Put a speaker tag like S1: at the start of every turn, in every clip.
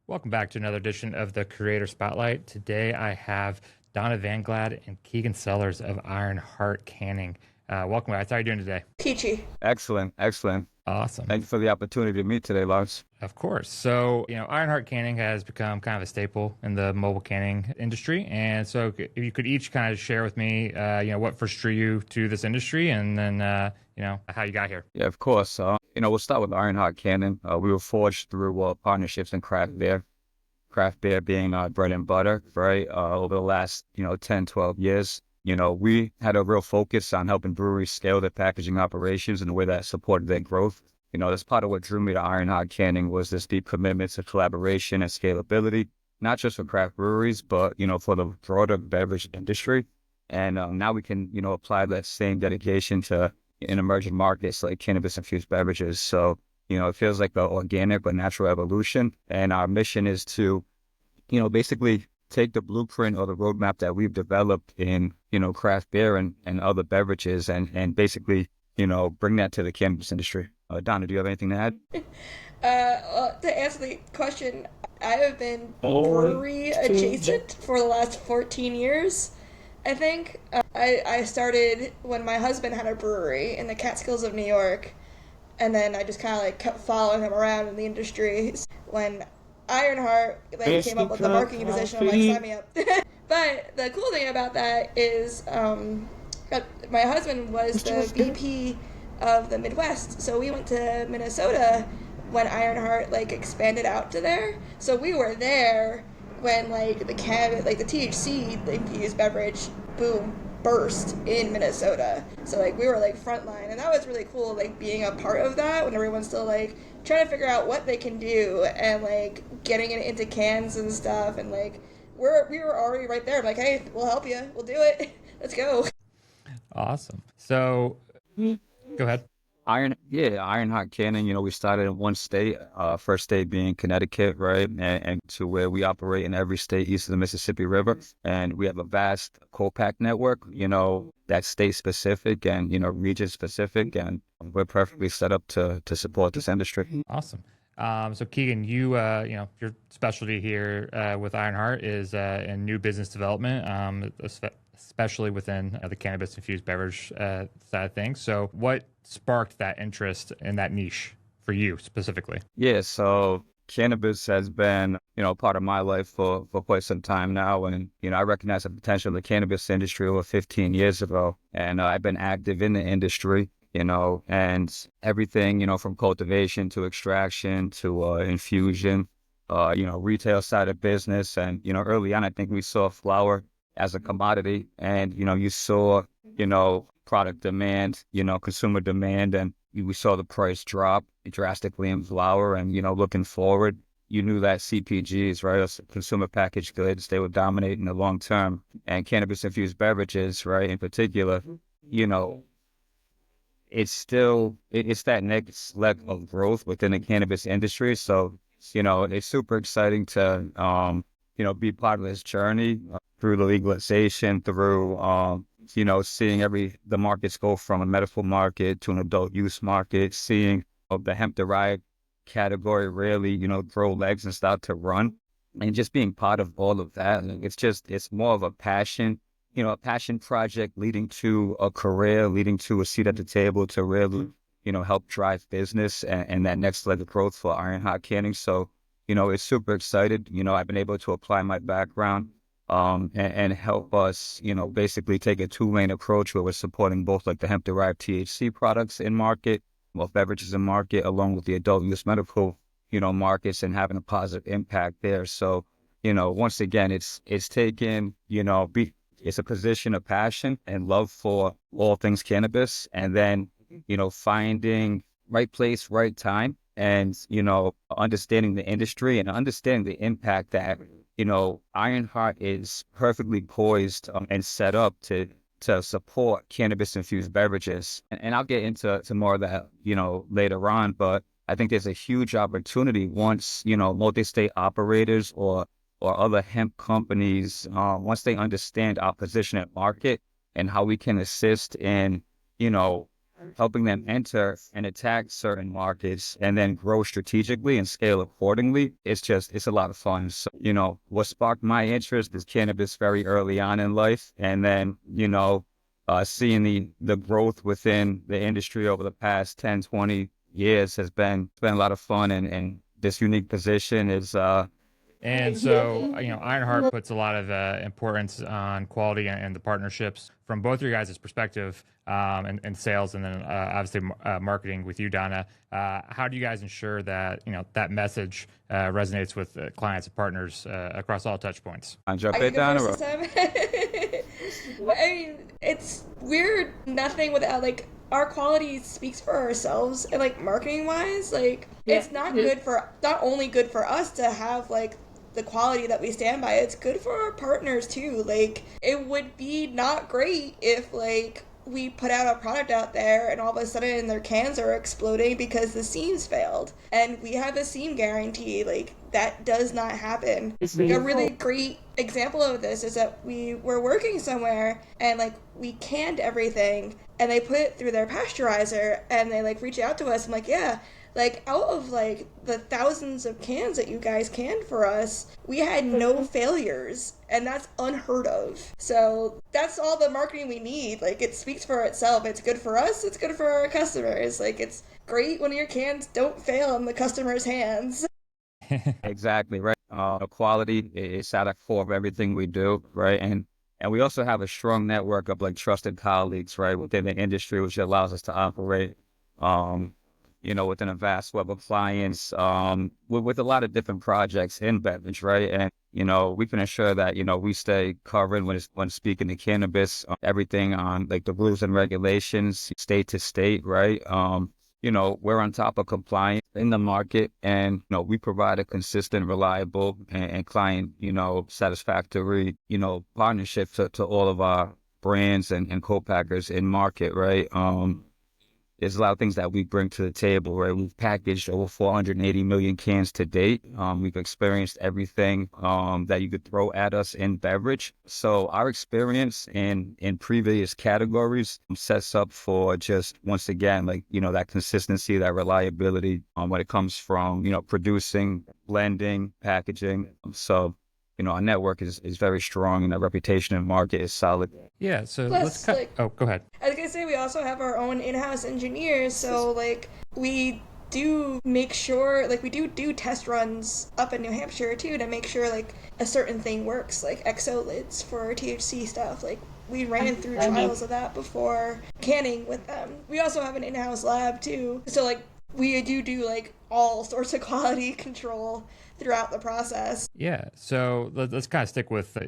S1: Welcome back to another edition of the Creator Spotlight. Today I have Donna Vanglad and Keegan Sellers of Ironheart Canning. Welcome, guys. How are you doing today?
S2: Peachy.
S3: Excellent, excellent.
S1: Awesome.
S3: Thank you for the opportunity to meet today, Lars.
S1: Of course. So, Ironheart Canning has become kind of a staple in the mobile canning industry. And so if you could each kind of share with me, what first drew you to this industry and then, how you got here.
S3: Yeah, of course. We'll start with Ironheart Canning. We were forged through partnerships in craft beer being our bread and butter, right? Over the last, 10, 12 years. We had a real focus on helping breweries scale their packaging operations in a way that supported their growth. That's part of what drew me to Ironheart Canning was this deep commitment to collaboration and scalability, not just for craft breweries, but, for the broader beverage industry. And now we can, apply that same dedication to in emerging markets like cannabis-infused beverages. So, it feels like the organic but natural evolution. And our mission is to, basically take the blueprint or the roadmap that we've developed in, craft beer and other beverages and basically, bring that to the cannabis industry. Donna, do you have anything to add?
S2: To answer the question, I have been brewery adjacent for the last 14 years, I think. I started when my husband had a brewery in the Catskills of New York, and then I just kind of kept following him around in the industry. When Ironheart came up with the marketing position, I'm like, sign me up. But the cool thing about that is my husband was the VP of the Midwest, so we went to Minnesota when Ironheart expanded out to there. So we were there when the cannabis, the THC infused beverage boom burst in Minnesota. So we were frontline, and that was really cool, being a part of that when everyone's still trying to figure out what they can do and getting it into cans and stuff. And we were already right there. I'm like, hey, we'll help you, we'll do it. Let's go.
S1: Awesome. So go ahead.
S3: Ironheart Canning, we started in one state, first state being Connecticut, right? And to where we operate in every state east of the Mississippi River. And we have a vast co-pack network, that's state specific and, region specific. And we're perfectly set up to support this industry.
S1: Awesome. So Keegan, your specialty here with Ironheart is in new business development, especially within the cannabis-infused beverage side of things. So what sparked that interest in that niche for you specifically?
S3: Yeah, so cannabis has been, part of my life for quite some time now. And, I recognized the potential of the cannabis industry over 15 years ago. And I've been active in the industry, and everything, from cultivation to extraction to infusion, retail side of business. And, early on, I think we saw flower as a commodity and, you saw, product demand, consumer demand, and we saw the price drop drastically in flower. And, looking forward, you knew that CPGs, right, consumer packaged goods, they would dominate in the long term. And cannabis-infused beverages, right, in particular, it's that next leg of growth within the cannabis industry. So, it's super exciting to, be part of this journey through the legalization, through, seeing the markets go from a medical market to an adult use market, seeing the hemp-derived category really, grow legs and start to run, and just being part of all of that. And it's more of a passion, a passion project leading to a career, leading to a seat at the table to really, help drive business and that next leg of growth for Ironheart Canning. So, it's super excited. I've been able to apply my background and help us, basically take a two-lane approach where we're supporting both the hemp-derived THC products in market, beverages in market, along with the adult use medical, markets, and having a positive impact there. So, once again, it's taken, it's a position of passion and love for all things cannabis, and then, finding right place, right time, and, understanding the industry and understanding the impact that, Ironheart is perfectly poised and set up to support cannabis-infused beverages. And I'll get into more of that, later on, but I think there's a huge opportunity once, multi-state operators or other hemp companies, once they understand our position at market and how we can assist in, helping them enter and attack certain markets and then grow strategically and scale accordingly. It's a lot of fun. So, what sparked my interest is cannabis very early on in life. And then, seeing the growth within the industry over the past 10, 20 years has been a lot of fun. And this unique position is,
S1: And so, Ironheart puts a lot of importance on quality and the partnerships from both your guys' perspective, and sales, and then obviously marketing with you, Donna. How do you guys ensure that that message resonates with clients and partners across all touch points?
S3: I'll jump
S2: I can
S3: in,
S2: go
S3: Donna.
S2: first this time. I mean, we're nothing without our quality speaks for ourselves, and marketing wise, it's not only good for us to have the quality that we stand by, it's good for our partners too. It would be not great if we put out a product out there and all of a sudden their cans are exploding because the seams failed, and we have a seam guarantee. That does not happen. A really great example of this is that we were working somewhere and we canned everything and they put it through their pasteurizer, and they reach out to us and yeah, out of the thousands of cans that you guys canned for us, we had no failures, and that's unheard of. So that's all the marketing we need. It speaks for itself. It's good for us, it's good for our customers. It's great when your cans don't fail in the customer's hands.
S3: Exactly, right. Quality is at the core of everything we do, right? And we also have a strong network of trusted colleagues, right, within the industry, which allows us to operate, within a vast web of clients, with a lot of different projects in beverage, right? And, we can ensure that, we stay covered when speaking to cannabis, everything on the rules and regulations, state to state, right? We're on top of compliance in the market, and, we provide a consistent, reliable, and client, satisfactory, partnership to all of our brands and co-packers in market, right? There's a lot of things that we bring to the table, right? We've packaged over 480 million cans to date. We've experienced everything that you could throw at us in beverage. So our experience in previous categories sets up for just, once again, that consistency, that reliability when it comes from, producing, blending, packaging. So, our network is very strong, and our reputation in the market is solid.
S1: Yeah, so let's
S2: Plus,
S1: cut. Oh, go ahead.
S2: I was gonna say we also have our own in-house engineers, so we do make sure we do test runs up in New Hampshire too to make sure a certain thing works, exo lids for THC stuff. We ran through trials of that before canning with them. We also have an in-house lab too, so we do all sorts of quality control throughout the process.
S1: Yeah, so let's kind of stick with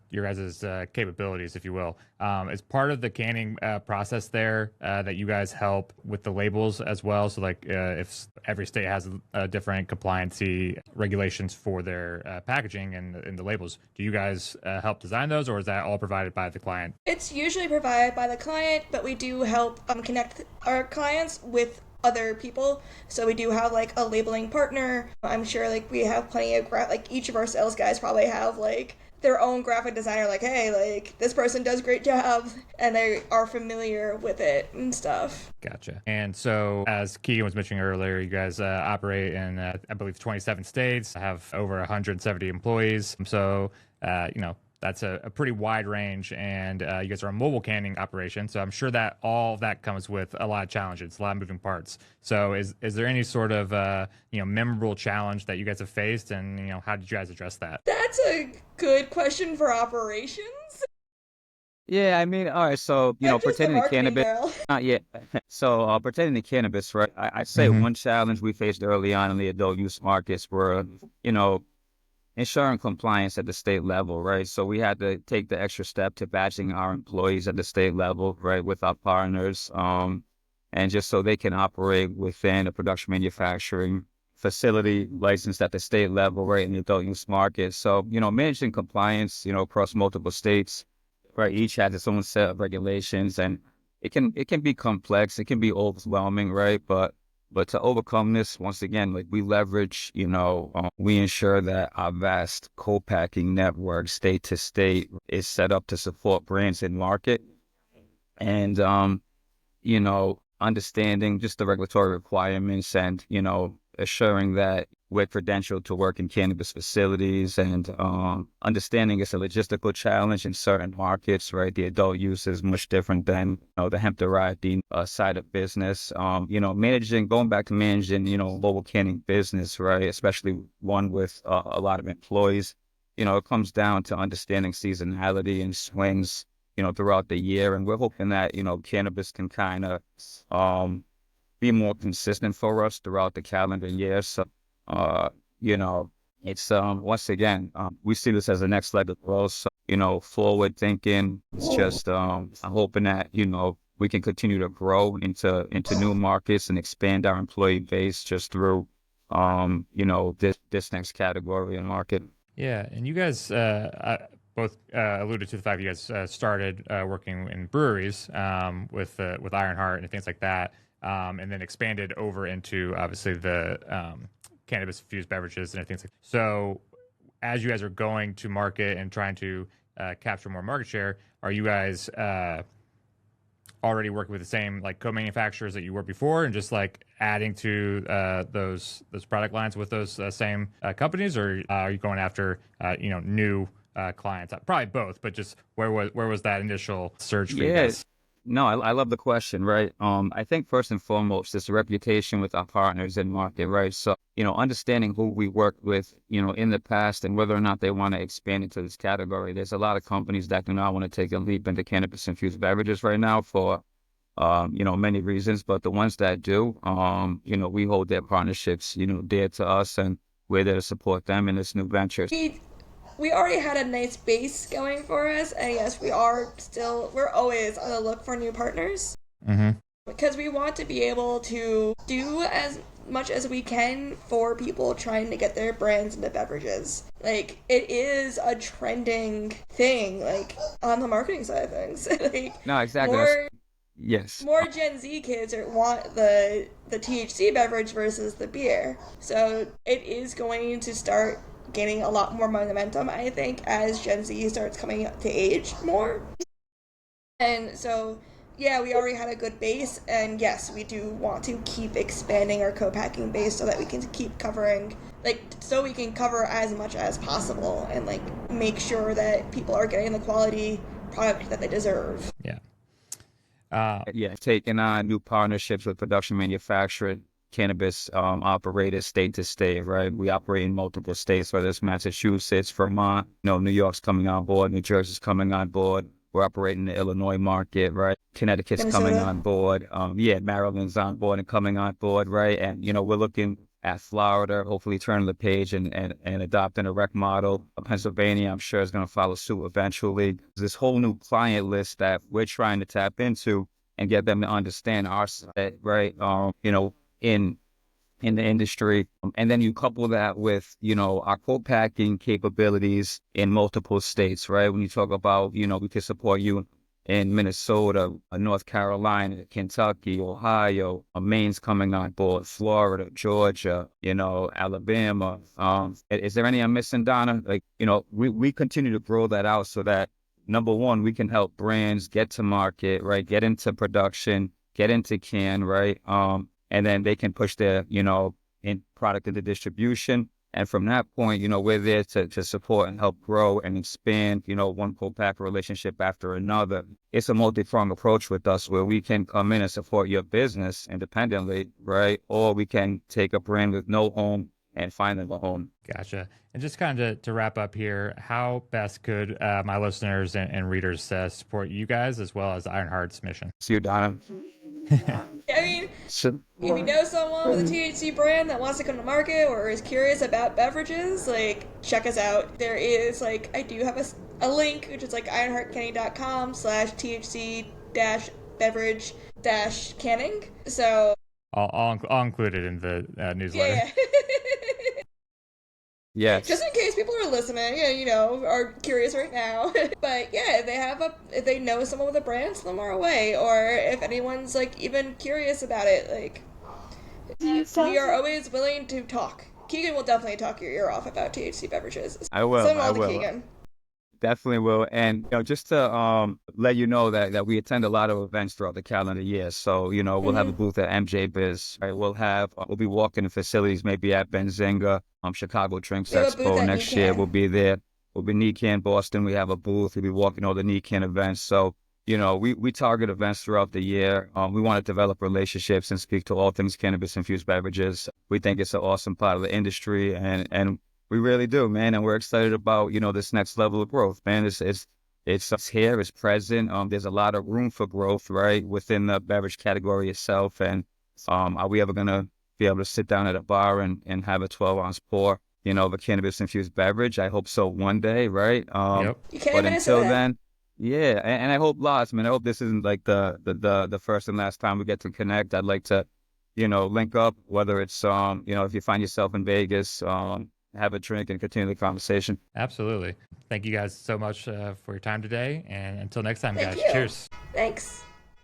S1: your guys' capabilities, if you will. As part of the canning process there, that you guys help with the labels as well. So if every state has a different compliancy regulations for their packaging and the labels, do you guys help design those, or is that all provided by the client?
S2: It's usually provided by the client, but we do help connect our clients with other people. So we do have a labeling partner. I'm sure we have plenty of each of our sales guys probably have their own graphic designer, hey, this person does a great job, and they are familiar with it and stuff.
S1: Gotcha. And so, as Keegan was mentioning earlier, you guys operate in, I believe, 27 states, have over 170 employees. So, that's a pretty wide range, and you guys are a mobile canning operation, so I'm sure that all of that comes with a lot of challenges, a lot of moving parts. So is there any sort of memorable challenge that you guys have faced, and how did you guys address that?
S2: That's a good question for operations.
S3: Yeah, I mean, all right, so, pertaining to cannabis,
S2: girl.
S3: not yet. So, pertaining to cannabis, right, I say one challenge we faced early on in the adult use markets were, ensuring compliance at the state level, right? So we had to take the extra step to badging our employees at the state level, right, with our partners, and just so they can operate within a production manufacturing facility licensed at the state level, right, in the adult use market. So, managing compliance, across multiple states, right, each has its own set of regulations, and it can be complex, it can be overwhelming, right? But to overcome this, once again, we leverage, we ensure that our vast co-packing network, state to state, is set up to support brands in market. And, understanding just the regulatory requirements and, assuring that we're credentialed to work in cannabis facilities and understanding it's a logistical challenge in certain markets, right? The adult use is much different than the hemp-derived side of business. Going back to managing, mobile canning business, right? Especially one with a lot of employees. It comes down to understanding seasonality and swings, throughout the year. And we're hoping that, cannabis can kind of be more consistent for us throughout the calendar year. So, you know, it's once again, we see this as the next leg of growth. So, forward thinking. It's just I'm hoping that, we can continue to grow into new markets and expand our employee base just through this next category and market.
S1: Yeah, and you guys both alluded to the fact you guys started working in breweries with Ironheart and things like that, and then expanded over into obviously the cannabis-infused beverages and things like that. So, as you guys are going to market and trying to capture more market share, are you guys already working with the same like co-manufacturers that you were before, and just like adding to those product lines with those same companies, or are you going after new clients? Probably both, but just where was that initial surge for you guys?
S3: No, I love the question, right? I think first and foremost, it's the reputation with our partners in market, right? So, understanding who we worked with, in the past and whether or not they want to expand into this category. There's a lot of companies that do not want to take a leap into cannabis-infused beverages right now for, many reasons. But the ones that do, we hold their partnerships, dear to us, and we're there to support them in this new venture.
S2: We already had a nice base going for us, and yes, we're always on the look for new partners.
S1: Mm-hmm.
S2: Because we want to be able to do as much as we can for people trying to get their brands into beverages. Like, it is a trending thing, like, on the marketing side of things.
S3: No, exactly. Yes.
S2: More Gen Z kids want the THC beverage versus the beer. So it is going to start gaining a lot more momentum, I think, as Gen Z starts coming to age more. And so, yeah, we already had a good base, and yes, we do want to keep expanding our co-packing base so that we can keep covering, so we can cover as much as possible and, make sure that people are getting the quality product that they deserve.
S1: Yeah.
S3: Taking on new partnerships with production manufacturing, cannabis operators state to state, right? We operate in multiple states, whether it's Massachusetts, Vermont, New York's coming on board, New Jersey's coming on board. We're operating in the Illinois market, right? Connecticut's
S2: Minnesota.
S3: coming on board. Maryland's on board and coming on board, right? And, we're looking at Florida, hopefully turning the page and adopting a rec model. Pennsylvania, I'm sure, is going to follow suit eventually. This whole new client list that we're trying to tap into and get them to understand our side, right? In the industry. And then you couple that with, our co-packing capabilities in multiple states, right? When you talk about, we can support you in Minnesota, North Carolina, Kentucky, Ohio, Maine's coming on board, Florida, Georgia, Alabama. Is there any I'm missing, Donna? We continue to grow that out so that, number one, we can help brands get to market, right? Get into production, get into can, right? And then they can push their, in product into distribution. And from that point, we're there to support and help grow and expand, one co-packer relationship after another. It's a multi-pronged approach with us where we can come in and support your business independently, right? Or we can take a brand with no home and find them a home.
S1: Gotcha. And just kind of to wrap up here, how best could my listeners and readers support you guys as well as Ironheart's mission?
S3: See you, Donna.
S2: I mean, if you know someone with a THC brand that wants to come to market or is curious about beverages, check us out. There is, I do have a link, which is, ironheartcanning.com/THC-beverage-canning. So...
S1: I'll include it in the newsletter.
S2: Yeah.
S3: Yes.
S2: Just in case people are listening and, are curious right now. But yeah, if they know someone with a brand, send them our way. Or if anyone's even curious about it, we are always willing to talk. Keegan will definitely talk your ear off about THC beverages.
S3: I will.
S2: Send them all to Keegan.
S3: Definitely will. And just to let you know that we attend a lot of events throughout the calendar year. So, we'll have a
S2: Hmm.
S3: booth at MJ Biz, right? We'll be walking in facilities maybe at Benzinga, Chicago Drinks
S2: We have a booth
S3: Expo
S2: at
S3: next year. We'll
S2: NECAN.
S3: be there. We'll be NECAN Boston. We have a booth. We'll be walking all the NECAN events. So, we target events throughout the year. We want to develop relationships and speak to all things cannabis-infused beverages. We think it's an awesome part of the industry, and we really do, man, and we're excited about this next level of growth, man. It's here, it's present. There's a lot of room for growth, right, within the beverage category itself. And are we ever gonna be able to sit down at a bar and have a 12-ounce pour, of a cannabis infused beverage? I hope so one day, right?
S1: Yep.
S2: You came
S3: But
S2: in
S3: until
S2: Minnesota.
S3: then, yeah, and I hope lots, man. I hope this isn't like the first and last time we get to connect. I'd like to, link up, whether it's if you find yourself in Vegas, have a drink and continue the conversation.
S1: Absolutely. Thank you guys so much for your time today. And until next time,
S2: Thank
S1: guys,
S2: you.
S1: cheers.
S2: Thanks.